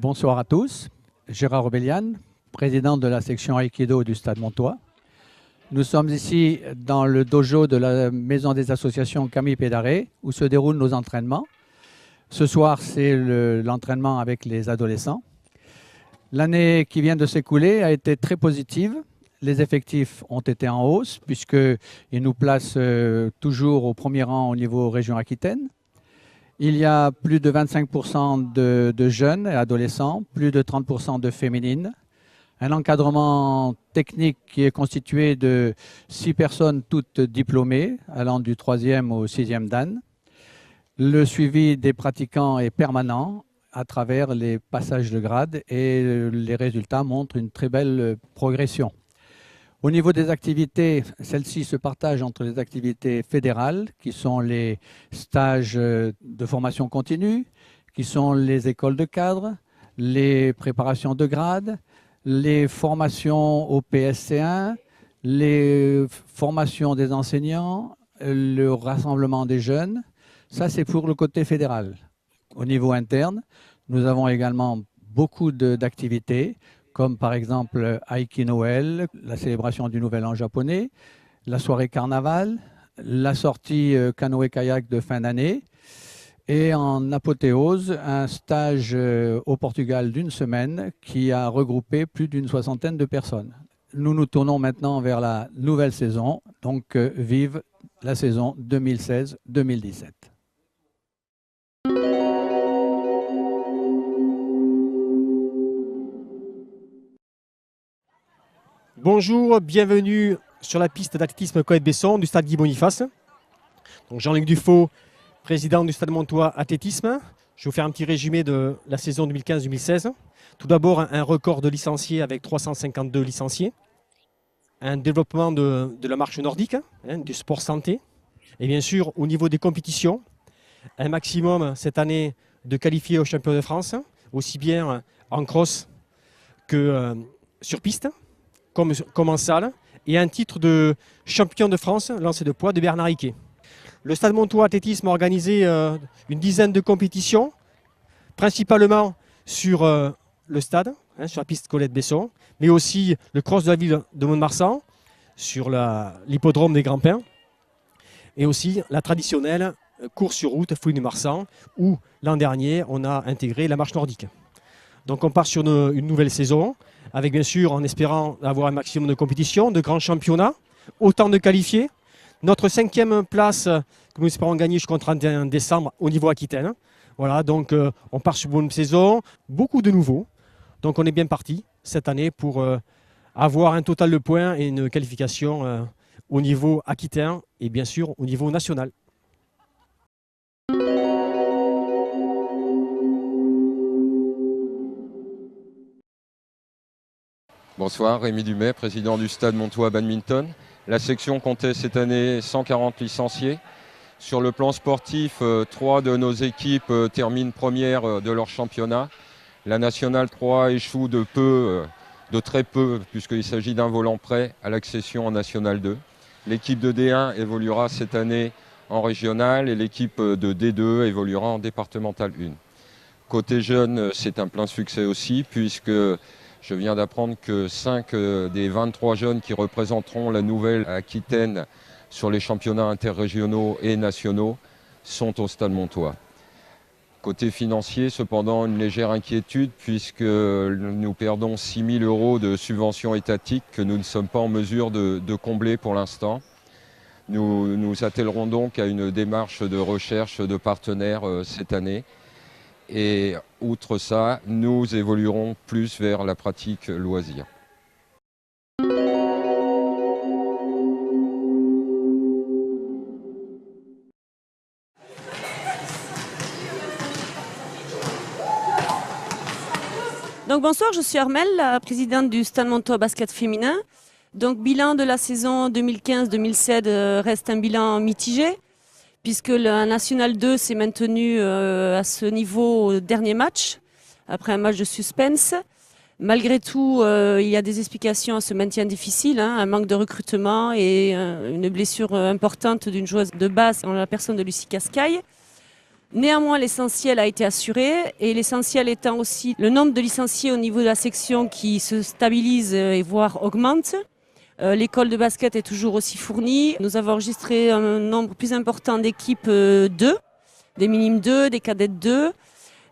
Bonsoir à tous. Gérard Obélian, président de la section Aikido du Stade Montois. Nous sommes ici dans le dojo de la Maison des Associations Camille Pédaré, où se déroulent nos entraînements. Ce soir, c'est l'entraînement avec les adolescents. L'année qui vient de s'écouler a été très positive. Les effectifs ont été en hausse, puisqu'ils nous placent toujours au premier rang au niveau région Aquitaine. Il y a plus de 25% de jeunes et adolescents, plus de 30% de féminines. Un encadrement technique qui est constitué de 6 personnes toutes diplômées, allant du 3e au 6e dan. Le suivi des pratiquants est permanent à travers les passages de grade et les résultats montrent une très belle progression. Au niveau des activités, celles-ci se partagent entre les activités fédérales, qui sont les stages de formation continue, qui sont les écoles de cadre, les préparations de grade, les formations au PSC1, les formations des enseignants, le rassemblement des jeunes. Ça, c'est pour le côté fédéral. Au niveau interne, nous avons également beaucoup d'activités, comme par exemple Aiki Noël, la célébration du Nouvel An japonais, la soirée carnaval, la sortie canoë-kayak de fin d'année et en apothéose, un stage au Portugal d'une semaine qui a regroupé plus d'une 60aine de personnes. Nous nous tournons maintenant vers la nouvelle saison, donc vive la saison 2016-2017. Bonjour, bienvenue sur la piste d'athlétisme Colette-Besson du stade Guy Boniface. Donc Jean-Luc Dufaux, président du stade Montois Athlétisme. Je vais vous faire un petit résumé de la saison 2015-2016. Tout d'abord, un record de licenciés avec 352 licenciés. Un développement de la marche nordique, du sport santé. Et bien sûr, au niveau des compétitions, un maximum cette année de qualifiés au championnat de France, aussi bien en cross que sur piste. Comme en salle, et un titre de champion de France lancé de poids de Bernard Hiquet. Le Stade Montois Athlétisme a organisé une dizaine de compétitions, principalement sur le stade, sur la piste Colette-Besson, mais aussi le cross de la ville de Mont-de-Marsan, sur l'hippodrome des Grands-Pins, et aussi la traditionnelle course sur route Fouille de Marsan, où l'an dernier on a intégré la marche nordique. Donc on part sur une nouvelle saison, avec bien sûr en espérant avoir un maximum de compétitions, de grands championnats, autant de qualifiés. Notre 5e place que nous espérons gagner jusqu'au 31 décembre au niveau Aquitaine. Voilà, donc on part sur une bonne saison, beaucoup de nouveaux. Donc on est bien parti cette année pour avoir un total de points et une qualification au niveau Aquitaine et bien sûr au niveau national. Bonsoir, Rémi Dumais, président du Stade Montois Badminton. La section comptait cette année 140 licenciés. Sur le plan sportif, 3 de nos équipes terminent première de leur championnat. La Nationale 3 échoue de très peu, puisqu'il s'agit d'un volant prêt à l'accession en Nationale 2. L'équipe de D1 évoluera cette année en régionale et l'équipe de D2 évoluera en départementale 1. Côté jeunes, c'est un plein succès aussi, puisque je viens d'apprendre que 5 des 23 jeunes qui représenteront la Nouvelle-Aquitaine sur les championnats interrégionaux et nationaux sont au Stade Montois. Côté financier, cependant, une légère inquiétude puisque nous perdons 6 000 € de subventions étatiques que nous ne sommes pas en mesure de combler pour l'instant. Nous nous attellerons donc à une démarche de recherche de partenaires cette année. Et outre ça, nous évoluerons plus vers la pratique loisir. Donc bonsoir, je suis Armelle, la présidente du Stade Montois Basket Féminin. Donc bilan de la saison 2015-2016 reste un bilan mitigé, puisque la National 2 s'est maintenue à ce niveau au dernier match, après un match de suspense. Malgré tout, il y a des explications à ce maintien difficile, un manque de recrutement et une blessure importante d'une joueuse de base en la personne de Lucie Cascaille. Néanmoins, l'essentiel a été assuré et l'essentiel étant aussi le nombre de licenciés au niveau de la section qui se stabilise et voire augmente. L'école de basket est toujours aussi fournie. Nous avons enregistré un nombre plus important d'équipes 2, des minimes 2, des cadettes 2.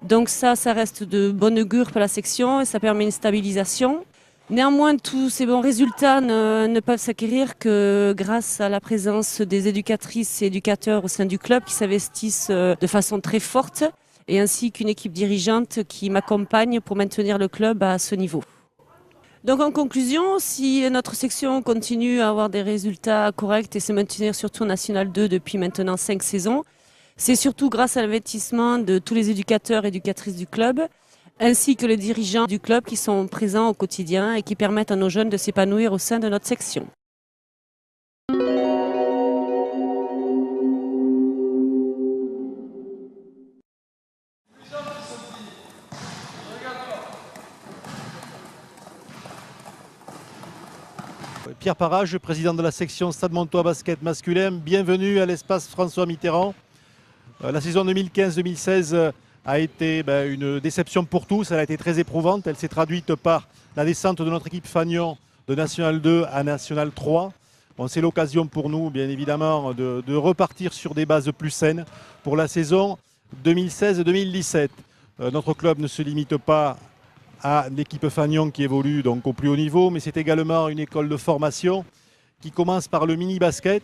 Donc ça reste de bon augure pour la section et ça permet une stabilisation. Néanmoins, tous ces bons résultats ne peuvent s'acquérir que grâce à la présence des éducatrices et éducateurs au sein du club qui s'investissent de façon très forte et ainsi qu'une équipe dirigeante qui m'accompagne pour maintenir le club à ce niveau. Donc en conclusion, si notre section continue à avoir des résultats corrects et se maintenir surtout en National 2 depuis maintenant 5 saisons, c'est surtout grâce à l'investissement de tous les éducateurs et éducatrices du club, ainsi que les dirigeants du club qui sont présents au quotidien et qui permettent à nos jeunes de s'épanouir au sein de notre section. Pierre Parage, président de la section Stade Montois Basket masculin. Bienvenue à l'espace François Mitterrand. La saison 2015-2016 a été une déception pour tous. Elle a été très éprouvante. Elle s'est traduite par la descente de notre équipe Fagnon de National 2 à National 3. Bon, c'est l'occasion pour nous, bien évidemment, de repartir sur des bases plus saines pour la saison 2016-2017. Notre club ne se limite pas à l'équipe Fagnon qui évolue donc au plus haut niveau, mais c'est également une école de formation qui commence par le mini-basket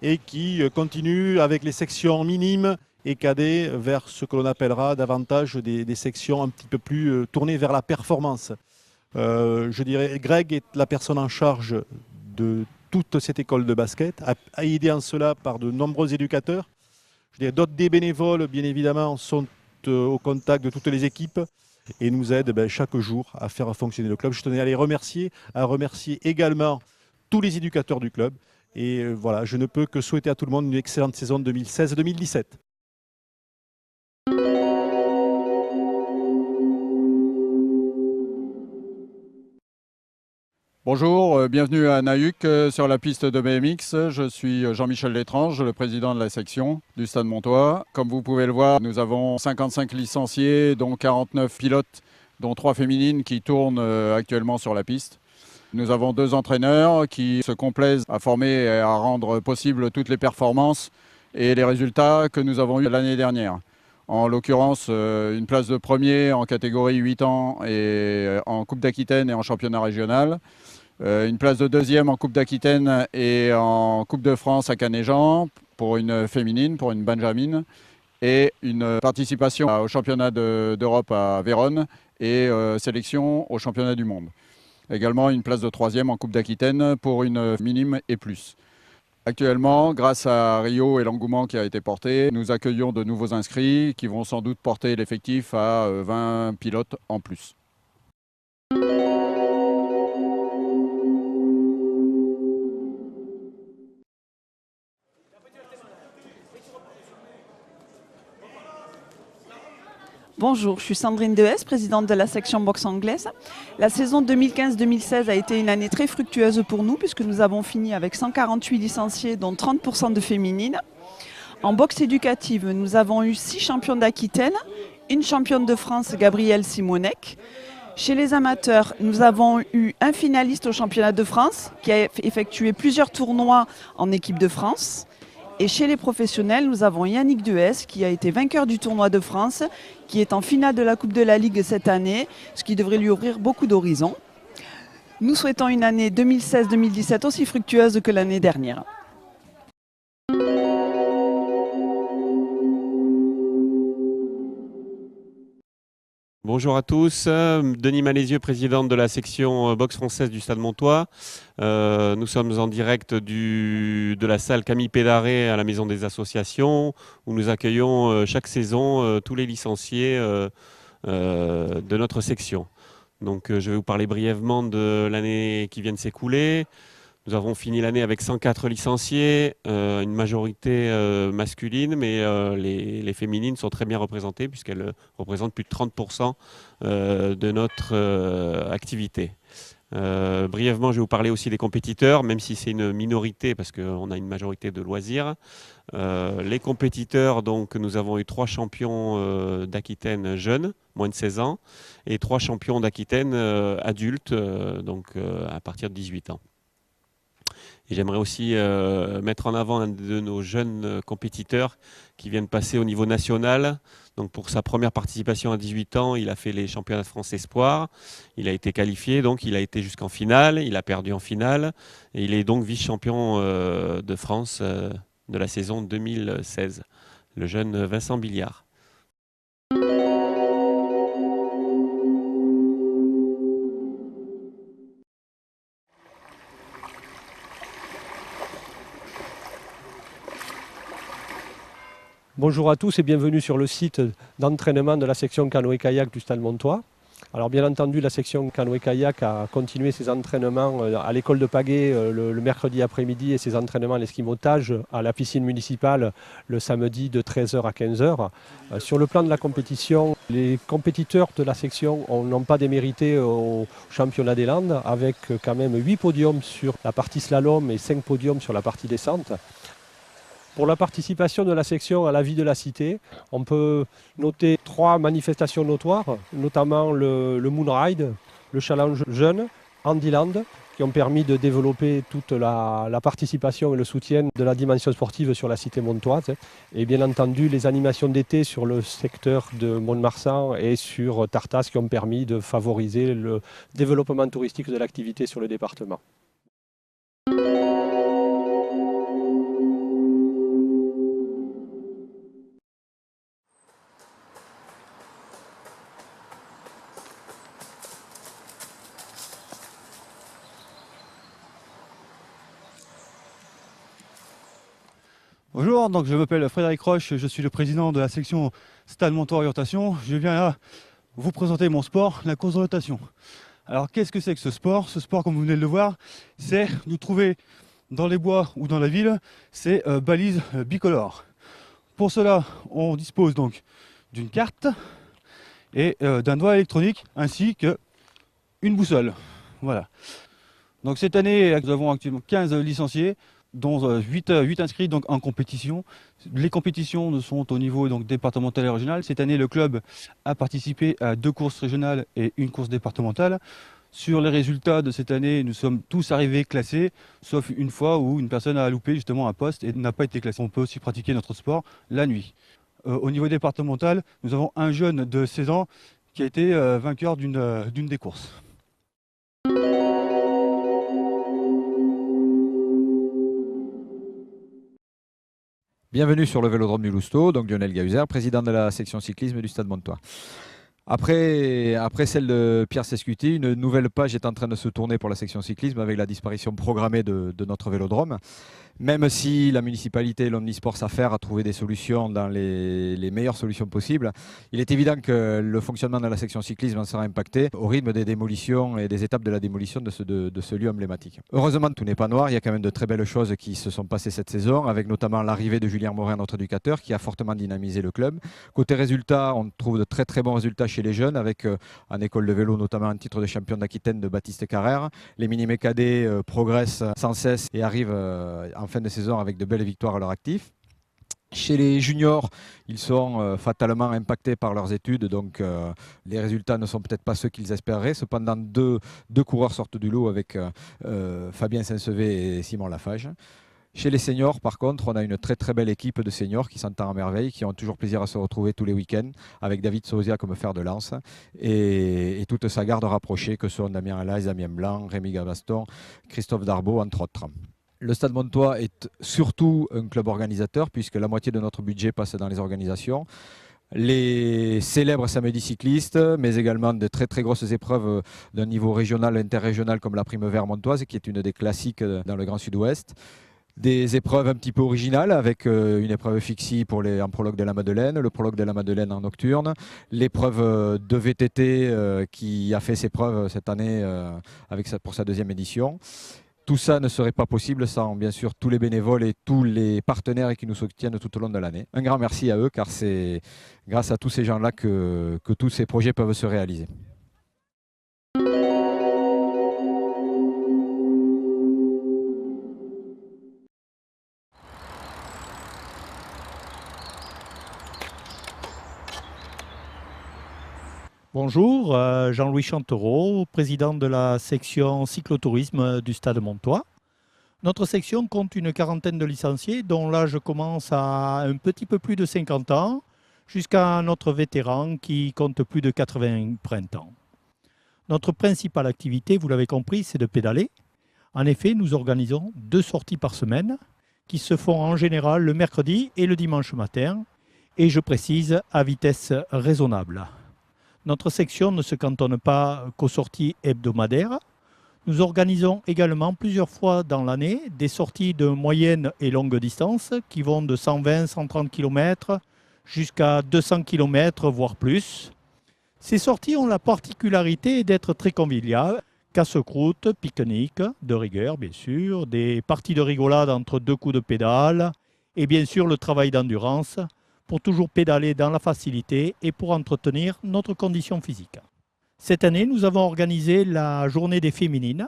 et qui continue avec les sections minimes et cadets vers ce que l'on appellera davantage des sections un petit peu plus tournées vers la performance. Je dirais, Greg est la personne en charge de toute cette école de basket, aidé en cela par de nombreux éducateurs. D'autres des bénévoles, bien évidemment, sont au contact de toutes les équipes et nous aident chaque jour à faire fonctionner le club. Je tenais à les remercier, également tous les éducateurs du club. Et voilà, je ne peux que souhaiter à tout le monde une excellente saison 2016-2017. Bonjour, bienvenue à Nahuc sur la piste de BMX. Je suis Jean-Michel Létrange, le président de la section du Stade Montois. Comme vous pouvez le voir, nous avons 55 licenciés, dont 49 pilotes, dont 3 féminines qui tournent actuellement sur la piste. Nous avons 2 entraîneurs qui se complaisent à former et à rendre possible toutes les performances et les résultats que nous avons eus l'année dernière. En l'occurrence, une place de premier en catégorie 8 ans et en Coupe d'Aquitaine et en championnat régional. Une place de deuxième en Coupe d'Aquitaine et en Coupe de France à Canéjan pour une féminine, pour une Benjamin. Et une participation au championnat d'Europe à Vérone et sélection au championnat du monde. Également une place de troisième en Coupe d'Aquitaine pour une minime et plus. Actuellement, grâce à Rio et l'engouement qui a été porté, nous accueillons de nouveaux inscrits qui vont sans doute porter l'effectif à 20 pilotes en plus. Bonjour, je suis Sandrine Dehes, présidente de la section boxe anglaise. La saison 2015-2016 a été une année très fructueuse pour nous puisque nous avons fini avec 148 licenciés, dont 30% de féminines. En boxe éducative, nous avons eu 6 champions d'Aquitaine, une championne de France, Gabrielle Simonec. Chez les amateurs, nous avons eu un finaliste au championnat de France qui a effectué plusieurs tournois en équipe de France. Et chez les professionnels, nous avons Yannick Dehes qui a été vainqueur du tournoi de France, qui est en finale de la Coupe de la Ligue cette année, ce qui devrait lui ouvrir beaucoup d'horizons. Nous souhaitons une année 2016-2017 aussi fructueuse que l'année dernière. Bonjour à tous, Denis Malézieux, président de la section boxe française du Stade Montois. Nous sommes en direct de la salle Camille Pédaré à la Maison des Associations où nous accueillons chaque saison tous les licenciés de notre section. Donc je vais vous parler brièvement de l'année qui vient de s'écouler. Nous avons fini l'année avec 104 licenciés, une majorité masculine, mais les féminines sont très bien représentées puisqu'elles représentent plus de 30% de notre activité. Brièvement, je vais vous parler aussi des compétiteurs, même si c'est une minorité parce qu'on a une majorité de loisirs. Les compétiteurs, donc nous avons eu 3 champions d'Aquitaine jeunes, moins de 16 ans, et 3 champions d'Aquitaine adultes, à partir de 18 ans. Et j'aimerais aussi mettre en avant un de nos jeunes compétiteurs qui vient de passer au niveau national. Donc pour sa première participation à 18 ans, il a fait les championnats de France Espoir. Il a été qualifié, donc il a été jusqu'en finale. Il a perdu en finale. Et il est donc vice-champion de France de la saison 2016. Le jeune Vincent Billiard. Bonjour à tous et bienvenue sur le site d'entraînement de la section canoë-kayak du Stade Montois. Alors bien entendu, la section canoë-kayak a continué ses entraînements à l'école de Pagay le mercredi après-midi et ses entraînements à l'esquimotage à la piscine municipale le samedi de 13h à 15h. Sur le plan de la compétition, les compétiteurs de la section n'ont pas démérité au championnat des Landes avec quand même 8 podiums sur la partie slalom et 5 podiums sur la partie descente. Pour la participation de la section à la vie de la cité, on peut noter 3 manifestations notoires, notamment le Moon Ride, le Challenge Jeune, Handyland, qui ont permis de développer toute la participation et le soutien de la dimension sportive sur la cité montoise. Et bien entendu, les animations d'été sur le secteur de Mont-de-Marsan et sur Tartas qui ont permis de favoriser le développement touristique de l'activité sur le département. Bonjour, donc je m'appelle Frédéric Roche, je suis le président de la section Stade Montois Orientation. Je viens là vous présenter mon sport, la course d'orientation. Alors qu'est-ce que c'est que ce sport? Ce sport, comme vous venez de le voir, c'est nous trouver dans les bois ou dans la ville, c'est balises bicolores. Pour cela, on dispose donc d'une carte et d'un doigt électronique ainsi qu'une boussole. Voilà. Donc cette année, nous avons actuellement 15 licenciés, dont 8 inscrits donc, en compétition. Les compétitions sont au niveau donc, départemental et régional. Cette année, le club a participé à 2 courses régionales et une course départementale. Sur les résultats de cette année, nous sommes tous arrivés classés, sauf une fois où une personne a loupé justement un poste et n'a pas été classée. On peut aussi pratiquer notre sport la nuit. Au niveau départemental, nous avons un jeune de 16 ans qui a été vainqueur d'une des courses. Bienvenue sur le Vélodrome du Lousteau, donc Lionel Gahuzer, président de la section cyclisme du Stade Montois. Après celle de Pierre Sescuti, une nouvelle page est en train de se tourner pour la section cyclisme avec la disparition programmée de notre vélodrome. Même si la municipalité et l'Omnisport s'affairent à trouver des solutions dans les meilleures solutions possibles, il est évident que le fonctionnement de la section cyclisme en sera impacté au rythme des démolitions et des étapes de la démolition de ce lieu emblématique. Heureusement, tout n'est pas noir, il y a quand même de très belles choses qui se sont passées cette saison, avec notamment l'arrivée de Julien Morin, notre éducateur, qui a fortement dynamisé le club. Côté résultats, on trouve de très très bons résultats chez les jeunes, avec en école de vélo notamment un titre de champion d'Aquitaine de Baptiste Carrère. Les mini-mécadets progressent sans cesse et arrivent en fin de saison avec de belles victoires à leur actif. Chez les juniors, ils sont fatalement impactés par leurs études, donc les résultats ne sont peut-être pas ceux qu'ils espéraient. Cependant, deux coureurs sortent du lot avec Fabien Saint-Sevé et Simon Lafage. Chez les seniors, par contre, on a une très très belle équipe de seniors qui s'entend à merveille, qui ont toujours plaisir à se retrouver tous les week-ends, avec David Sozia comme fer de lance et toute sa garde rapprochée que sont Damien Alaise, Damien Blanc, Rémi Gavaston, Christophe Darbo, entre autres. Le Stade Montois est surtout un club organisateur puisque la moitié de notre budget passe dans les organisations. Les célèbres samedis cyclistes, mais également de très très grosses épreuves d'un niveau régional, interrégional comme la Prime Vert montoise qui est une des classiques dans le Grand Sud-Ouest. Des épreuves un petit peu originales avec une épreuve fixie en prologue de la Madeleine, le prologue de la Madeleine en nocturne, l'épreuve de VTT qui a fait ses preuves cette année pour sa 2e édition. Tout ça ne serait pas possible sans bien sûr tous les bénévoles et tous les partenaires qui nous soutiennent tout au long de l'année. Un grand merci à eux car c'est grâce à tous ces gens-là que tous ces projets peuvent se réaliser. Bonjour, Jean-Louis Chantereau, président de la section cyclotourisme du Stade Montois. Notre section compte une quarantaine de licenciés dont l'âge commence à un petit peu plus de 50 ans jusqu'à notre vétéran qui compte plus de 80 printemps. Notre principale activité, vous l'avez compris, c'est de pédaler. En effet, nous organisons 2 sorties par semaine qui se font en général le mercredi et le dimanche matin et je précise à vitesse raisonnable. Notre section ne se cantonne pas qu'aux sorties hebdomadaires. Nous organisons également plusieurs fois dans l'année des sorties de moyenne et longue distance qui vont de 120-130 km jusqu'à 200 km, voire plus. Ces sorties ont la particularité d'être très conviviales. Casse-croûte, pique-nique, de rigueur bien sûr, des parties de rigolade entre 2 coups de pédale et bien sûr le travail d'endurance pour toujours pédaler dans la facilité et pour entretenir notre condition physique. Cette année, nous avons organisé la journée des féminines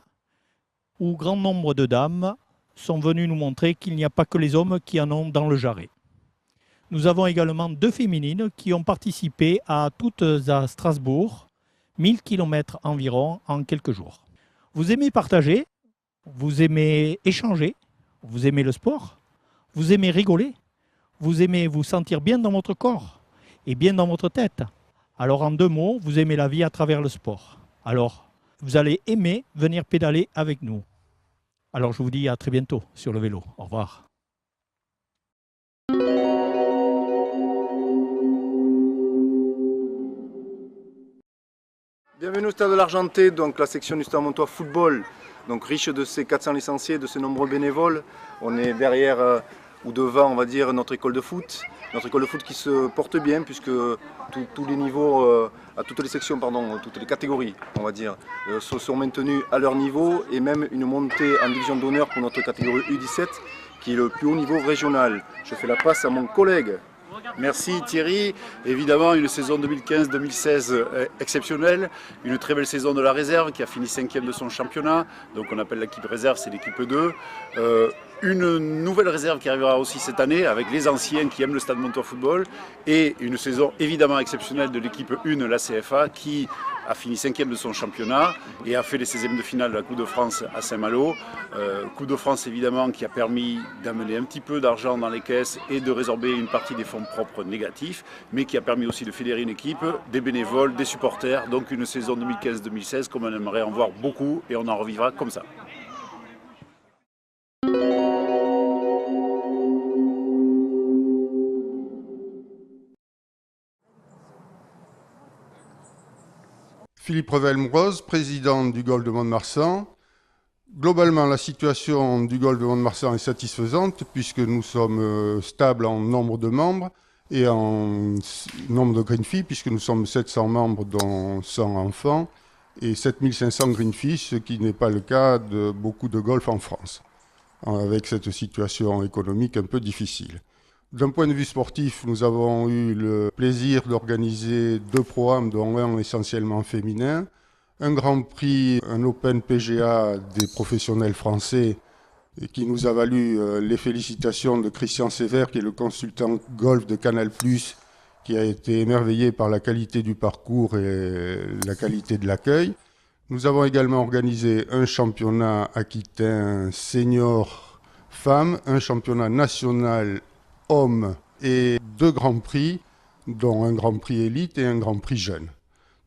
où grand nombre de dames sont venues nous montrer qu'il n'y a pas que les hommes qui en ont dans le jarret. Nous avons également 2 féminines qui ont participé à toutes à Strasbourg, 1000 km environ en quelques jours. Vous aimez partager, vous aimez échanger, vous aimez le sport, vous aimez rigoler, vous aimez vous sentir bien dans votre corps et bien dans votre tête. Alors en 2 mots, vous aimez la vie à travers le sport. Alors, vous allez aimer venir pédaler avec nous. Alors je vous dis à très bientôt sur le vélo. Au revoir. Bienvenue au Stade de l'Argenté, donc la section du Stade Montois Football, donc riche de ses 400 licenciés, de ses nombreux bénévoles. On est derrière ou devant, on va dire, notre école de foot. Notre école de foot qui se porte bien puisque tous les niveaux, à toutes les sections, pardon, toutes les catégories, on va dire, sont maintenus à leur niveau et même une montée en division d'honneur pour notre catégorie U17 qui est le plus haut niveau régional. Je fais la passe à mon collègue. Merci Thierry. Évidemment, une saison 2015-2016 exceptionnelle. Une très belle saison de la réserve qui a fini 5e de son championnat. Donc on appelle l'équipe réserve, c'est l'équipe 2. Une nouvelle réserve qui arrivera aussi cette année avec les anciens qui aiment le Stade Montois Football. Et une saison évidemment exceptionnelle de l'équipe 1, la CFA, qui a fini 5e de son championnat et a fait les 16e de finale de la Coupe de France à Saint-Malo. Coupe de France évidemment qui a permis d'amener un petit peu d'argent dans les caisses et de résorber une partie des fonds propres négatifs, mais qui a permis aussi de fédérer une équipe, des bénévoles, des supporters. Donc une saison 2015-2016 comme on aimerait en voir beaucoup et on en revivra comme ça. Philippe Revel-Mouroz, président du Golfe de Mont-de-Marsan. Globalement, la situation du Golfe de Mont-de-Marsan est satisfaisante puisque nous sommes stables en nombre de membres et en nombre de green fees puisque nous sommes 700 membres dont 100 enfants et 7500 green fees, ce qui n'est pas le cas de beaucoup de golf en France, avec cette situation économique un peu difficile. D'un point de vue sportif, nous avons eu le plaisir d'organiser 2 programmes, dont un essentiellement féminin, un Grand Prix, un Open PGA des professionnels français, qui nous a valu les félicitations de Christian Sévère, qui est le consultant golf de Canal+, qui a été émerveillé par la qualité du parcours et la qualité de l'accueil. Nous avons également organisé un championnat aquitain senior femmes, un championnat national hommes et 2 grands prix, dont un grand prix élite et un grand prix jeune.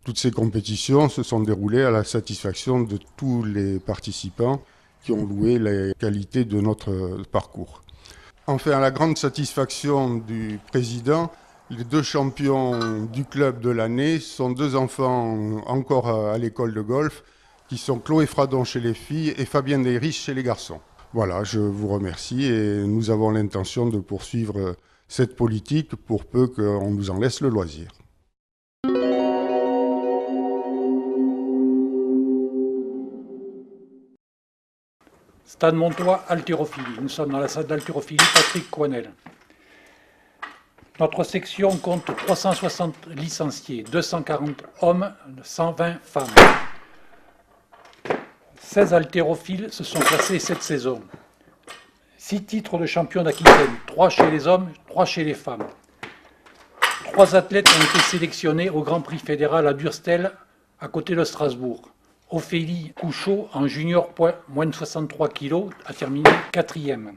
Toutes ces compétitions se sont déroulées à la satisfaction de tous les participants qui ont loué la qualité de notre parcours. Enfin, à la grande satisfaction du président, les 2 champions du club de l'année sont 2 enfants encore à l'école de golf, qui sont Chloé Fradon chez les filles et Fabien Deyris chez les garçons. Voilà, je vous remercie et nous avons l'intention de poursuivre cette politique pour peu qu'on nous en laisse le loisir. Stade Montois, haltérophilie. Nous sommes dans la salle d'haltérophilie Patrick Coinel. Notre section compte 360 licenciés, 240 hommes, 120 femmes. 16 haltérophiles se sont classés cette saison. 6 titres de champion d'Aquitaine, 3 chez les hommes, 3 chez les femmes. 3 athlètes ont été sélectionnés au Grand Prix fédéral à Durstel, à côté de Strasbourg. Ophélie Couchot, en junior moins de 63 kg, a terminé 4e.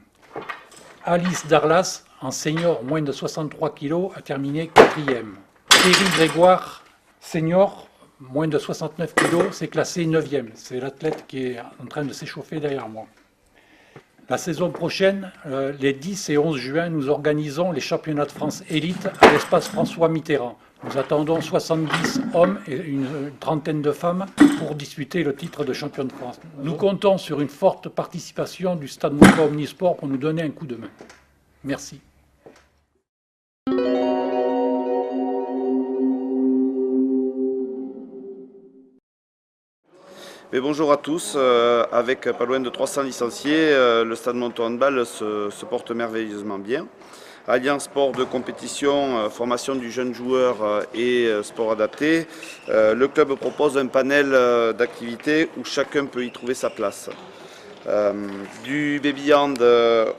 Alice Darlas, en senior moins de 63 kg, a terminé 4e. Thierry Grégoire, senior, moins de 69 kg, s'est classé 9e. C'est l'athlète qui est en train de s'échauffer derrière moi. La saison prochaine, les 10 et 11 juin, nous organisons les championnats de France élite à l'espace François Mitterrand. Nous attendons 70 hommes et une trentaine de femmes pour disputer le titre de champion de France. Nous comptons sur une forte participation du Stade Montois Omnisport pour nous donner un coup de main. Merci. Mais bonjour à tous, avec pas loin de 300 licenciés, le Stade Montois Handball se porte merveilleusement bien. Alliance sport de compétition, formation du jeune joueur et sport adapté, le club propose un panel d'activités où chacun peut y trouver sa place. Du baby hand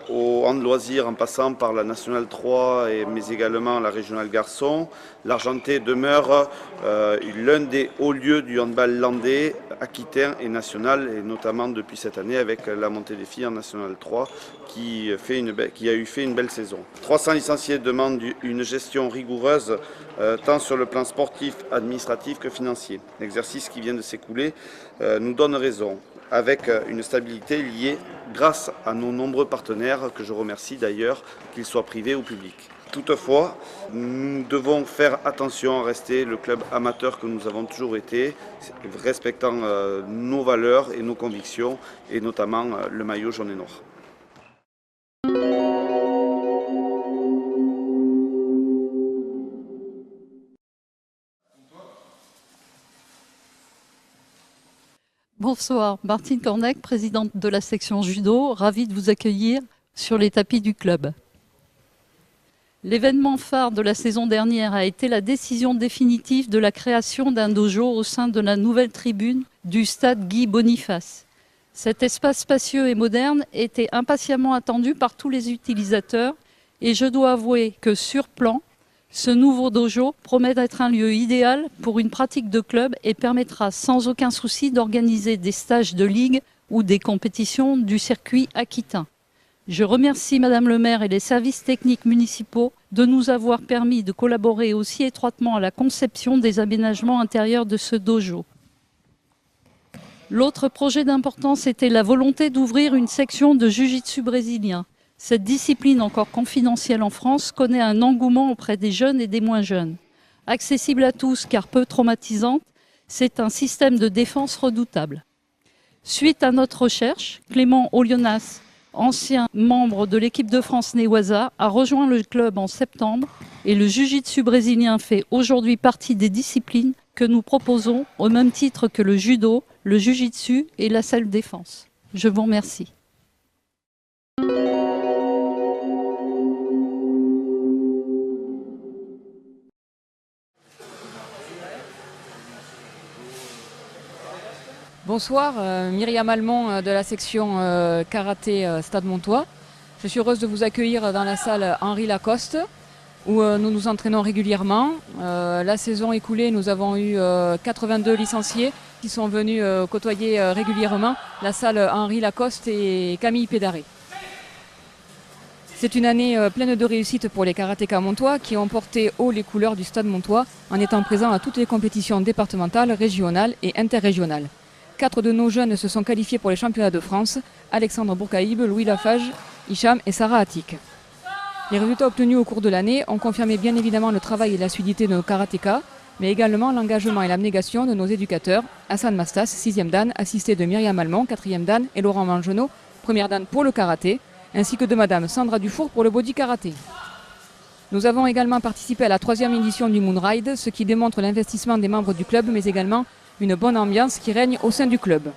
au hand loisir en passant par la nationale 3 mais également la régionale garçon, l'Argenté demeure l'un des hauts lieux du handball landais, aquitain et national, et notamment depuis cette année avec la montée des filles en nationale 3 qui a fait une belle saison. 300 licenciés demandent une gestion rigoureuse tant sur le plan sportif, administratif que financier. L'exercice qui vient de s'écouler nous donne raison, avec une stabilité liée grâce à nos nombreux partenaires, que je remercie d'ailleurs, qu'ils soient privés ou publics. Toutefois, nous devons faire attention à rester le club amateur que nous avons toujours été, respectant nos valeurs et nos convictions, et notamment le maillot jaune et noir. Bonsoir, Martine Cornec, présidente de la section judo, ravie de vous accueillir sur les tapis du club. L'événement phare de la saison dernière a été la décision définitive de la création d'un dojo au sein de la nouvelle tribune du stade Guy Boniface. Cet espace spacieux et moderne était impatiemment attendu par tous les utilisateurs et je dois avouer que sur plan, ce nouveau dojo promet d'être un lieu idéal pour une pratique de club et permettra sans aucun souci d'organiser des stages de ligue ou des compétitions du circuit aquitain. Je remercie Madame le maire et les services techniques municipaux de nous avoir permis de collaborer aussi étroitement à la conception des aménagements intérieurs de ce dojo. L'autre projet d'importance était la volonté d'ouvrir une section de jiu-jitsu brésilien. Cette discipline encore confidentielle en France connaît un engouement auprès des jeunes et des moins jeunes. Accessible à tous car peu traumatisante, c'est un système de défense redoutable. Suite à notre recherche, Clément Olionas, ancien membre de l'équipe de France Newaza, a rejoint le club en septembre et le jiu-jitsu brésilien fait aujourd'hui partie des disciplines que nous proposons au même titre que le judo, le jiu-jitsu et la self-défense. Je vous remercie. Bonsoir, Myriam Almond de la section karaté Stade Montois. Je suis heureuse de vous accueillir dans la salle Henri Lacoste où nous nous entraînons régulièrement. La saison écoulée, nous avons eu 82 licenciés qui sont venus côtoyer régulièrement la salle Henri Lacoste et Camille Pédaré. C'est une année pleine de réussite pour les karatékas montois qui ont porté haut les couleurs du Stade Montois en étant présents à toutes les compétitions départementales, régionales et interrégionales. 4 de nos jeunes se sont qualifiés pour les championnats de France, Alexandre Bourcaïb, Louis Lafage, Hicham et Sarah Attic. Les résultats obtenus au cours de l'année ont confirmé bien évidemment le travail et l'assiduité de nos karatékas, mais également l'engagement et l'abnégation de nos éducateurs, Hassan Mastas, 6e dan, assisté de Myriam Almond, 4e dan, et Laurent Mangenot, 1er dan pour le karaté, ainsi que de Madame Sandra Dufour pour le body karaté. Nous avons également participé à la 3e édition du Moon Ride, ce qui démontre l'investissement des membres du club, mais également une bonne ambiance qui règne au sein du club.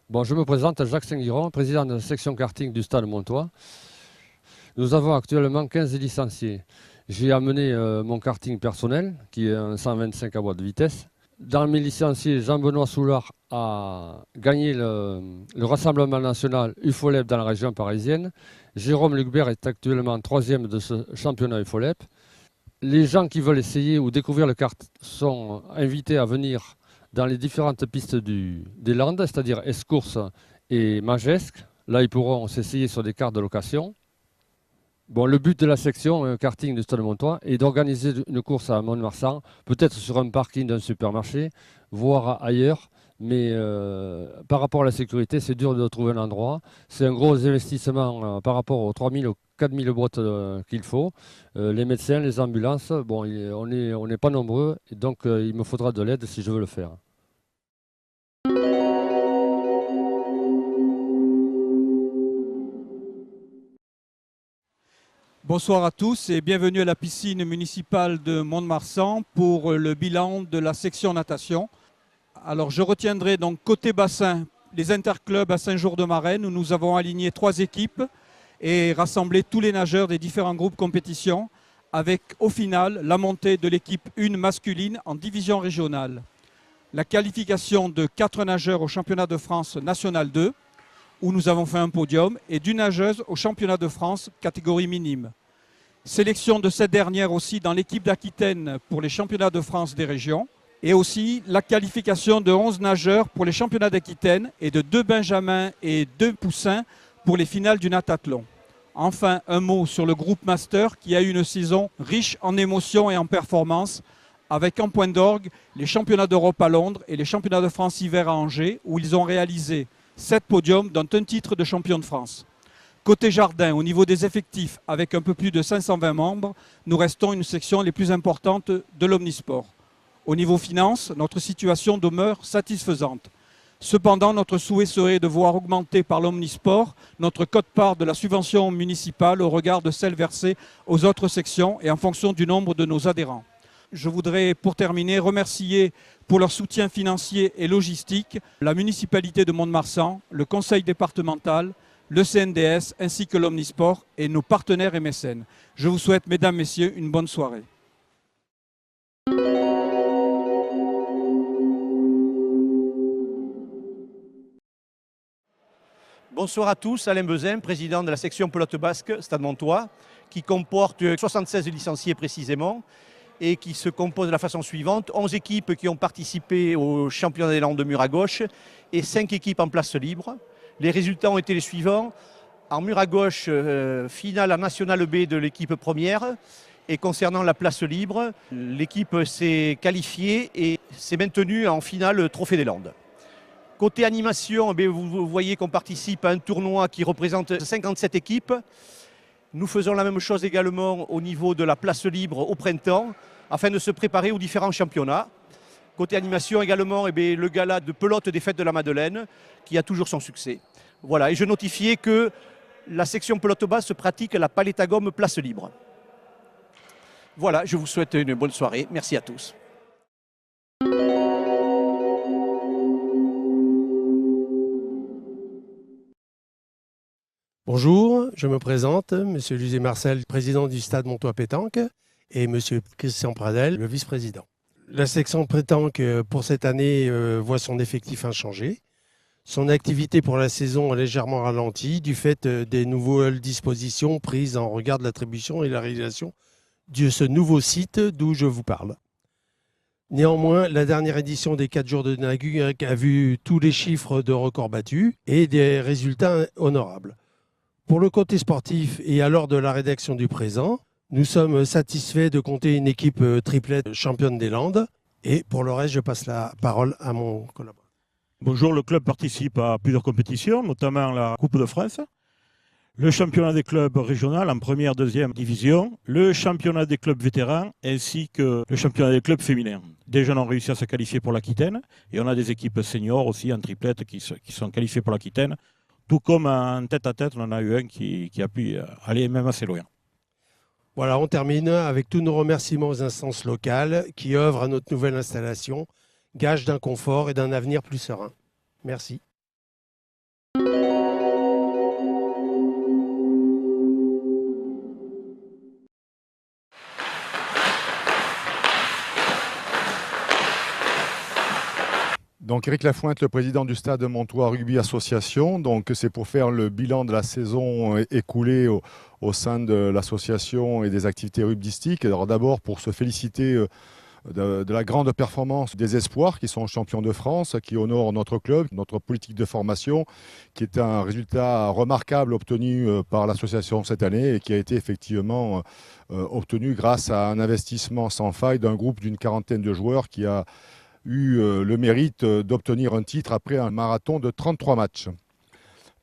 Bon, je me présente, Jacques Saint-Guiron, président de la section karting du Stade Montois. Nous avons actuellement 15 licenciés. J'ai amené mon karting personnel, qui est un 125 à boîte de vitesse. Dans mes licenciés, Jean-Benoît Soulard a gagné le Rassemblement national UFOLEP dans la région parisienne. Jérôme Lucbert est actuellement 3e de ce championnat UFOLEP. Les gens qui veulent essayer ou découvrir le kart sont invités à venir dans les différentes pistes des Landes, c'est-à-dire Escourse et Magesque. Là, ils pourront s'essayer sur des karts de location. Bon, le but de la section karting du Stade Montois est d'organiser une course à Mont-de-Marsan, peut-être sur un parking d'un supermarché, voire ailleurs. Mais par rapport à la sécurité, c'est dur de trouver un endroit. C'est un gros investissement par rapport aux 3 000 ou 4 000 boîtes qu'il faut. Les médecins, les ambulances, bon, on n'est pas nombreux, et donc il me faudra de l'aide si je veux le faire. Bonsoir à tous et bienvenue à la piscine municipale de Mont-de-Marsan pour le bilan de la section natation. Alors je retiendrai donc côté bassin les interclubs à Saint-Jour-de-Marennes où nous avons aligné 3 équipes et rassemblé tous les nageurs des différents groupes compétition avec au final la montée de l'équipe 1 masculine en division régionale. La qualification de 4 nageurs au championnat de France national 2 où nous avons fait un podium et d'une nageuse au championnat de France catégorie minime. Sélection de cette dernière aussi dans l'équipe d'Aquitaine pour les championnats de France des régions et aussi la qualification de 11 nageurs pour les championnats d'Aquitaine et de 2 benjamins et 2 poussins pour les finales du natathlon. Enfin, un mot sur le groupe Master qui a eu une saison riche en émotions et en performances avec en point d'orgue les championnats d'Europe à Londres et les championnats de France hiver à Angers où ils ont réalisé 7 podiums dont un titre de champion de France. Côté jardin, au niveau des effectifs, avec un peu plus de 520 membres, nous restons une section les plus importantes de l'omnisport. Au niveau finance, notre situation demeure satisfaisante. Cependant, notre souhait serait de voir augmenter par l'omnisport notre quote-part de la subvention municipale au regard de celle versée aux autres sections et en fonction du nombre de nos adhérents. Je voudrais, pour terminer, remercier pour leur soutien financier et logistique la municipalité de Mont-de-Marsan, le conseil départemental, le CNDS ainsi que l'Omnisport et nos partenaires et mécènes. Je vous souhaite, mesdames, messieurs, une bonne soirée. Bonsoir à tous, Alain Bezin, président de la section pelote basque Stade Montois, qui comporte 76 licenciés précisément et qui se compose de la façon suivante. 11 équipes qui ont participé au championnat des Landes de mur à gauche et 5 équipes en place libre. Les résultats ont été les suivants. En mur à gauche, finale en National B de l'équipe première. Et concernant la place libre, l'équipe s'est qualifiée et s'est maintenue en finale Trophée des Landes. Côté animation, vous voyez qu'on participe à un tournoi qui représente 57 équipes. Nous faisons la même chose également au niveau de la place libre au printemps, afin de se préparer aux différents championnats. Côté animation également, le gala de pelote des Fêtes de la Madeleine, qui a toujours son succès. Voilà, et je notifiais que la section pelote basse se pratique la palette à gomme place libre. Voilà, je vous souhaite une bonne soirée. Merci à tous. Bonjour, je me présente, Monsieur Lucie Marcel, président du Stade Montois Pétanque, et Monsieur Christian Pradel, le vice-président. La section pétanque pour cette année voit son effectif inchangé. Son activité pour la saison a légèrement ralenti du fait des nouvelles dispositions prises en regard de l'attribution et la réalisation de ce nouveau site d'où je vous parle. Néanmoins, la dernière édition des 4 jours de Naguc a vu tous les chiffres de records battus et des résultats honorables. Pour le côté sportif et à l'heure de la rédaction du présent, nous sommes satisfaits de compter une équipe triplette championne des Landes. Et pour le reste, je passe la parole à mon collaborateur. Bonjour, le club participe à plusieurs compétitions, notamment la Coupe de France, le championnat des clubs régionaux en première, deuxième division, le championnat des clubs vétérans ainsi que le championnat des clubs féminins. Des jeunes ont réussi à se qualifier pour l'Aquitaine et on a des équipes seniors aussi en triplette qui sont qualifiées pour l'Aquitaine. Tout comme en tête-à-tête, on en a eu un qui a pu aller même assez loin. Voilà, on termine avec tous nos remerciements aux instances locales qui œuvrent à notre nouvelle installation, gage d'un confort et d'un avenir plus serein. Merci. Donc Éric Lafointe, le président du Stade Montois Rugby Association. Donc c'est pour faire le bilan de la saison écoulée au sein de l'association et des activités rugbystiques. Alors d'abord pour se féliciter de la grande performance des espoirs qui sont champions de France, qui honorent notre club, notre politique de formation, qui est un résultat remarquable obtenu par l'association cette année et qui a été effectivement obtenu grâce à un investissement sans faille d'un groupe d'une quarantaine de joueurs qui a eu le mérite d'obtenir un titre après un marathon de 33 matchs.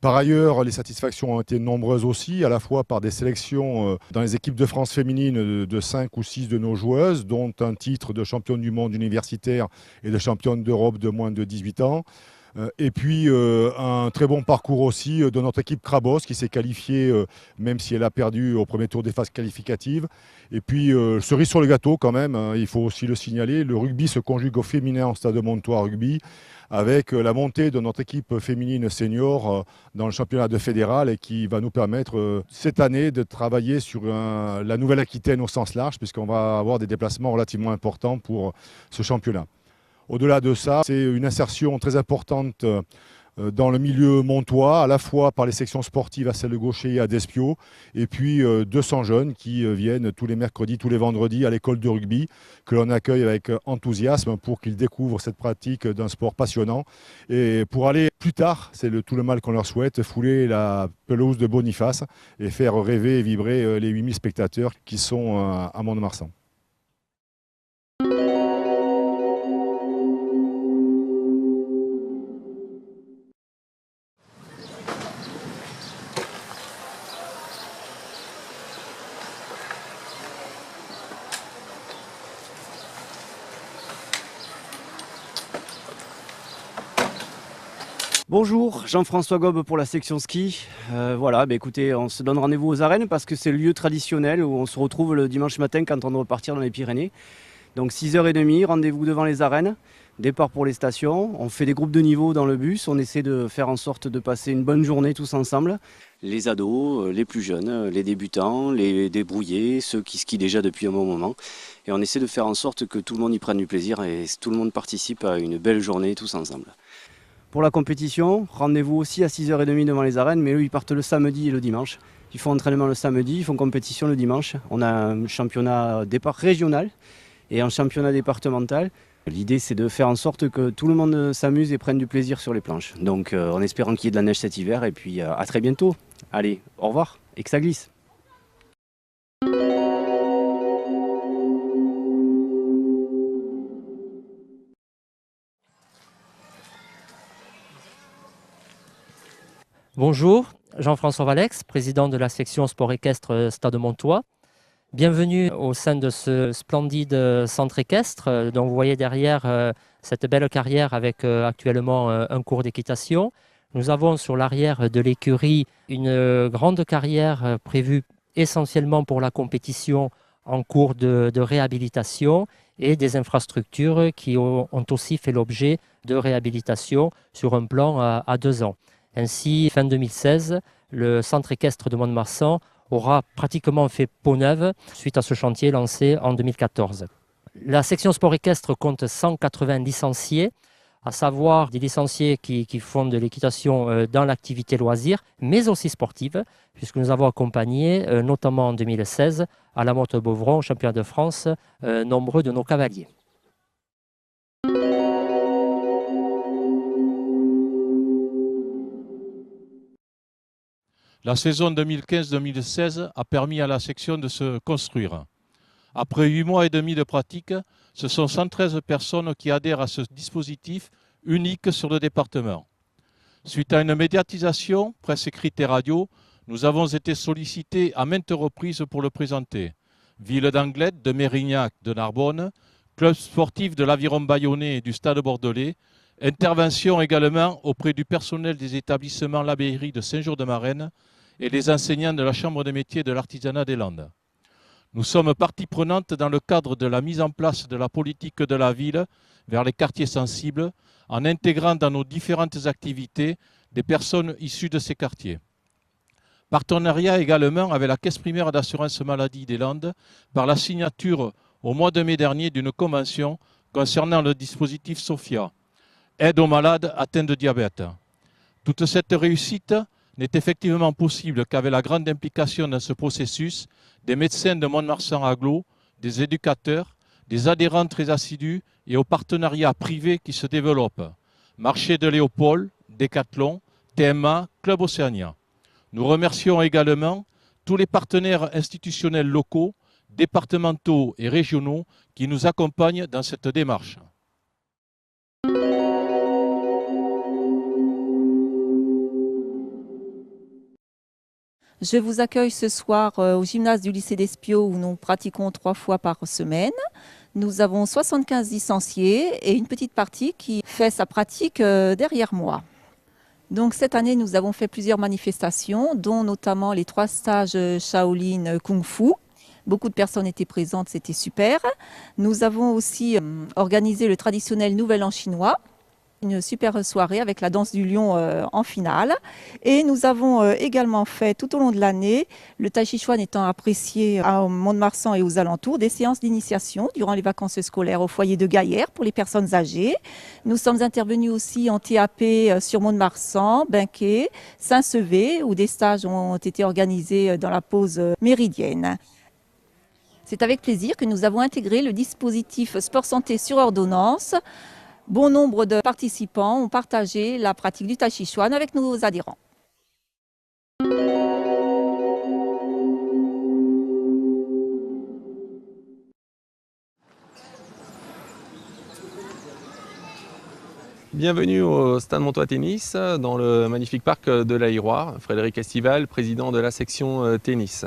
Par ailleurs, les satisfactions ont été nombreuses aussi, à la fois par des sélections dans les équipes de France féminines de 5 ou 6 de nos joueuses, dont un titre de championne du monde universitaire et de championne d'Europe de moins de 18 ans. Et puis un très bon parcours aussi de notre équipe Krabos qui s'est qualifiée, même si elle a perdu au premier tour des phases qualificatives. Et puis cerise sur le gâteau quand même, hein, il faut aussi le signaler, le rugby se conjugue au féminin en Stade Montois Rugby avec la montée de notre équipe féminine senior dans le championnat de fédéral et qui va nous permettre cette année de travailler sur la Nouvelle-Aquitaine au sens large puisqu'on va avoir des déplacements relativement importants pour ce championnat. Au-delà de ça, c'est une insertion très importante dans le milieu montois, à la fois par les sections sportives à Celle-Gaucher et à Despio, et puis 200 jeunes qui viennent tous les mercredis, tous les vendredis à l'école de rugby, que l'on accueille avec enthousiasme pour qu'ils découvrent cette pratique d'un sport passionnant. Et pour aller plus tard, c'est tout le mal qu'on leur souhaite, fouler la pelouse de Boniface et faire rêver et vibrer les 8000 spectateurs qui sont à Mont-de-Marsan. Bonjour, Jean-François Gobe pour la section ski. Voilà, écoutez, on se donne rendez-vous aux arènes parce que c'est le lieu traditionnel où on se retrouve le dimanche matin quand on doit repartir dans les Pyrénées. Donc 6h30, rendez-vous devant les arènes, départ pour les stations. On fait des groupes de niveau dans le bus, on essaie de faire en sorte de passer une bonne journée tous ensemble. Les ados, les plus jeunes, les débutants, les débrouillés, ceux qui skient déjà depuis un bon moment. Et on essaie de faire en sorte que tout le monde y prenne du plaisir et tout le monde participe à une belle journée tous ensemble. Pour la compétition, rendez-vous aussi à 6h30 devant les arènes, mais eux ils partent le samedi et le dimanche. Ils font entraînement le samedi, ils font compétition le dimanche. On a un championnat départ régional et un championnat départemental. L'idée c'est de faire en sorte que tout le monde s'amuse et prenne du plaisir sur les planches. Donc en espérant qu'il y ait de la neige cet hiver et puis à très bientôt. Allez, au revoir et que ça glisse. Bonjour, Jean-François Valex, président de la section sport équestre Stade Montois. Bienvenue au sein de ce splendide centre équestre. Donc vous voyez derrière cette belle carrière avec actuellement un cours d'équitation. Nous avons sur l'arrière de l'écurie une grande carrière prévue essentiellement pour la compétition en cours de réhabilitation et des infrastructures qui ont aussi fait l'objet de réhabilitation sur un plan à 2 ans. Ainsi, fin 2016, le centre équestre de Mont-de-Marsan aura pratiquement fait peau neuve suite à ce chantier lancé en 2014. La section sport équestre compte 180 licenciés, à savoir des licenciés qui font de l'équitation dans l'activité loisir, mais aussi sportive, puisque nous avons accompagné, notamment en 2016, à la Motte-Beauvron, au championnat de France, nombreux de nos cavaliers. La saison 2015-2016 a permis à la section de se construire. Après 8 mois et demi de pratique, ce sont 113 personnes qui adhèrent à ce dispositif unique sur le département. Suite à une médiatisation, presse écrite et radio, nous avons été sollicités à maintes reprises pour le présenter. Ville d'Anglet, de Mérignac, de Narbonne, club sportif de l'Aviron Bayonnais et du Stade Bordelais, intervention également auprès du personnel des établissements L'Abbayerie de Saint-Jour-de-Marennes et les enseignants de la Chambre des métiers de l'artisanat des Landes. Nous sommes partie prenante dans le cadre de la mise en place de la politique de la ville vers les quartiers sensibles, en intégrant dans nos différentes activités des personnes issues de ces quartiers. Partenariat également avec la Caisse primaire d'assurance maladie des Landes par la signature au mois de mai dernier d'une convention concernant le dispositif SOFIA. aide aux malades atteints de diabète. Toute cette réussite n'est effectivement possible qu'avec la grande implication dans ce processus des médecins de Mont-de-Marsan Agglo, des éducateurs, des adhérents très assidus et aux partenariats privés qui se développent. Marché de Léopold, Decathlon, TMA, Club Océania. Nous remercions également tous les partenaires institutionnels locaux, départementaux et régionaux qui nous accompagnent dans cette démarche. Je vous accueille ce soir au gymnase du lycée d'Espio où nous pratiquons 3 fois par semaine. Nous avons 75 licenciés et une petite partie qui fait sa pratique derrière moi. Donc cette année, nous avons fait plusieurs manifestations, dont notamment les 3 stages Shaolin Kung Fu. Beaucoup de personnes étaient présentes, c'était super. Nous avons aussi organisé le traditionnel Nouvel An chinois. Une super soirée avec la danse du lion en finale. Et nous avons également fait tout au long de l'année, le tai chi chuan étant apprécié à Mont-de-Marsan et aux alentours, des séances d'initiation durant les vacances scolaires au foyer de Gaillère pour les personnes âgées. Nous sommes intervenus aussi en TAP sur Mont-de-Marsan, Benquet, Saint-Sevé, où des stages ont été organisés dans la pause méridienne. C'est avec plaisir que nous avons intégré le dispositif Sport Santé sur ordonnance. Bon nombre de participants ont partagé la pratique du tai chi chuan avec nos adhérents. Bienvenue au Stade Montois Tennis, dans le magnifique parc de l'Aïroire. Frédéric Estival, président de la section tennis.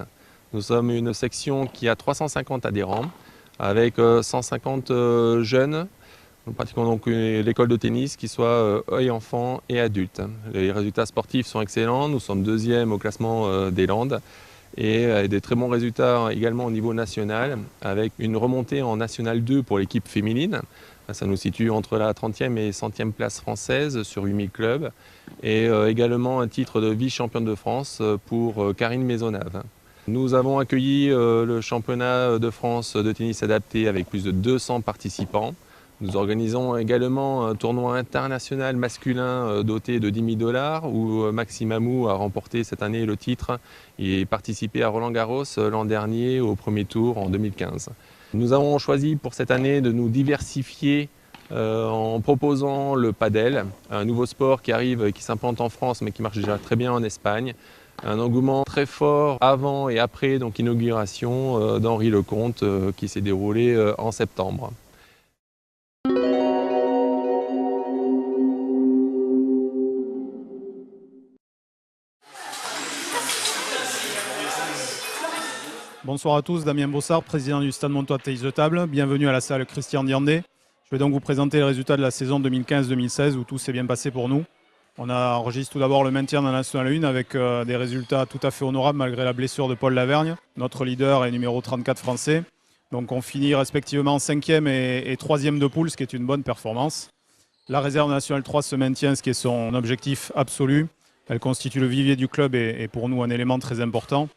Nous sommes une section qui a 350 adhérents, avec 150 jeunes. Nous pratiquons donc l'école de tennis qui soit œil enfant et adulte. Les résultats sportifs sont excellents. Nous sommes 2e au classement des Landes et des très bons résultats également au niveau national, avec une remontée en National 2 pour l'équipe féminine. Ça nous situe entre la 30e et 100e place française sur 8000 clubs, et également un titre de vice-championne de France pour Karine Maisonnave. Nous avons accueilli le championnat de France de tennis adapté avec plus de 200 participants. Nous organisons également un tournoi international masculin doté de 10 000 $ où Maxime Amou a remporté cette année le titre et participé à Roland-Garros l'an dernier au premier tour en 2015. Nous avons choisi pour cette année de nous diversifier en proposant le padel, un nouveau sport qui arrive et qui s'implante en France mais qui marche déjà très bien en Espagne. Un engouement très fort avant et après donc l'inauguration d'Henri Lecomte qui s'est déroulée en septembre. Bonsoir à tous, Damien Bossard, président du Stade Montois Tennis de Table. Bienvenue à la salle Christian Diandé. Je vais donc vous présenter les résultats de la saison 2015-2016 où tout s'est bien passé pour nous. On a enregistré tout d'abord le maintien dans la National 1 avec des résultats tout à fait honorables malgré la blessure de Paul Lavergne, notre leader et numéro 34 français. Donc on finit respectivement 5e et 3e de poule, ce qui est une bonne performance. La réserve nationale 3 se maintient, ce qui est son objectif absolu. Elle constitue le vivier du club et pour nous un élément très important.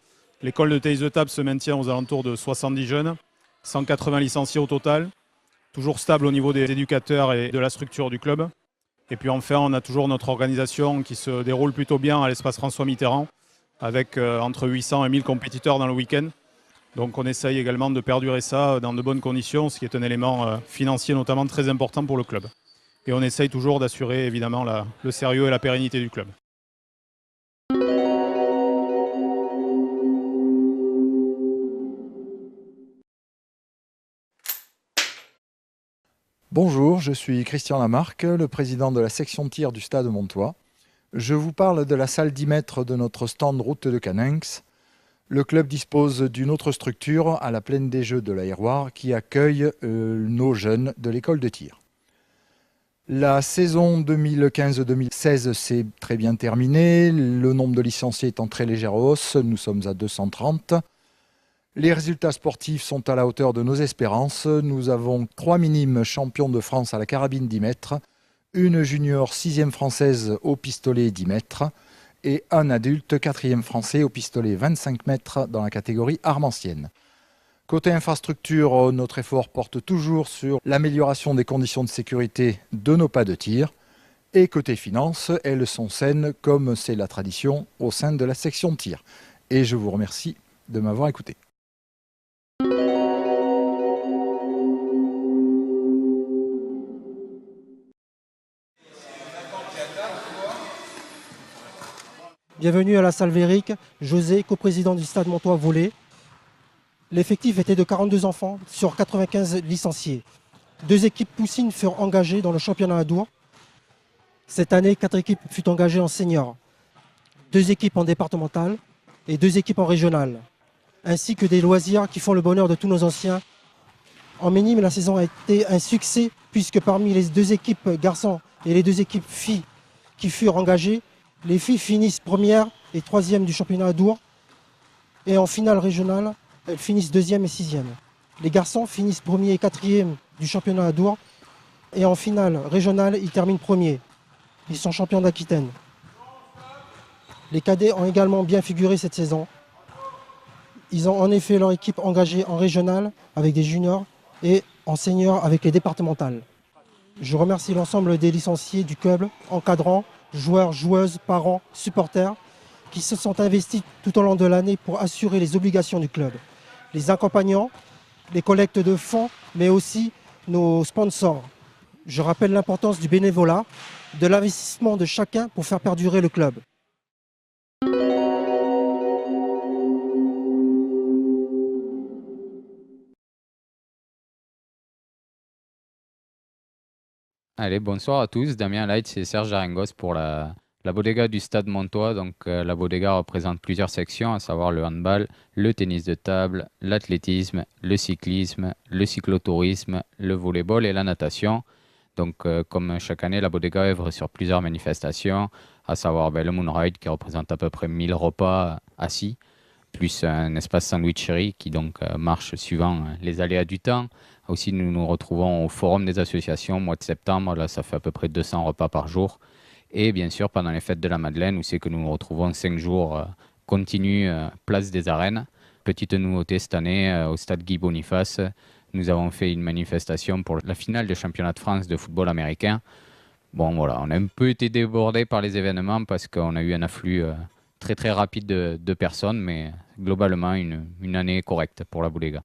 L'école de tennis de table se maintient aux alentours de 70 jeunes, 180 licenciés au total, toujours stable au niveau des éducateurs et de la structure du club. Et puis enfin, on a toujours notre organisation qui se déroule plutôt bien à l'espace François Mitterrand, avec entre 800 et 1000 compétiteurs dans le week-end. Donc on essaye également de perdurer ça dans de bonnes conditions, ce qui est un élément financier notamment très important pour le club. Et on essaye toujours d'assurer évidemment le sérieux et la pérennité du club. Bonjour, je suis Christian Lamarque, le président de la section tir du Stade Montois. Je vous parle de la salle 10 mètres de notre stand route de Caninx. Le club dispose d'une autre structure à la plaine des Jeux de l'Aïroire qui accueille nos jeunes de l'école de tir. La saison 2015-2016 s'est très bien terminée, le nombre de licenciés est en très légère hausse, nous sommes à 230. Les résultats sportifs sont à la hauteur de nos espérances. Nous avons 3 minimes champions de France à la carabine 10 mètres, une junior 6e française au pistolet 10 mètres et un adulte 4e français au pistolet 25 mètres dans la catégorie armes anciennes. Côté infrastructure, notre effort porte toujours sur l'amélioration des conditions de sécurité de nos pas de tir. Et côté finances, elles sont saines comme c'est la tradition au sein de la section tir. Et je vous remercie de m'avoir écouté. Bienvenue à la salle Véric, José, coprésident du Stade Montois Volley. L'effectif était de 42 enfants sur 95 licenciés. 2 équipes poussines furent engagées dans le championnat à Dour. Cette année, 4 équipes furent engagées en senior, 2 équipes en départemental et 2 équipes en régional, ainsi que des loisirs qui font le bonheur de tous nos anciens. En Ménime, la saison a été un succès puisque parmi les 2 équipes garçons et les 2 équipes filles qui furent engagées, les filles finissent première et 3e du championnat à Dour. Et en finale régionale, elles finissent 2e et 6e. Les garçons finissent 1er et 4e du championnat à Dour. Et en finale régionale, ils terminent 1er. Ils sont champions d'Aquitaine. Les cadets ont également bien figuré cette saison. Ils ont en effet leur équipe engagée en régionale avec des juniors et en senior avec les départementales. Je remercie l'ensemble des licenciés du club, encadrants, joueurs, joueuses, parents, supporters, qui se sont investis tout au long de l'année pour assurer les obligations du club. Les accompagnants, les collectes de fonds, mais aussi nos sponsors. Je rappelle l'importance du bénévolat, de l'investissement de chacun pour faire perdurer le club. Allez, bonsoir à tous. Damien Leitz et Serge Arengos pour la bodega du Stade Montois. Donc, la bodega représente plusieurs sections, à savoir le handball, le tennis de table, l'athlétisme, le cyclisme, le cyclotourisme, le volleyball et la natation. Donc, comme chaque année, la bodega œuvre sur plusieurs manifestations, à savoir le Moonride qui représente à peu près 1000 repas assis, plus un espace sandwicherie qui donc marche suivant les aléas du temps. Aussi, nous nous retrouvons au Forum des associations au mois de septembre. Là, ça fait à peu près 200 repas par jour. Et bien sûr, pendant les fêtes de la Madeleine, où c'est que nous nous retrouvons 5 jours continus, place des Arènes. Petite nouveauté cette année, au stade Guy Boniface, nous avons fait une manifestation pour la finale du championnat de France de football américain. Bon, voilà, on a un peu été débordés par les événements parce qu'on a eu un afflux très très rapide de personnes, mais globalement, une année correcte pour la bodega.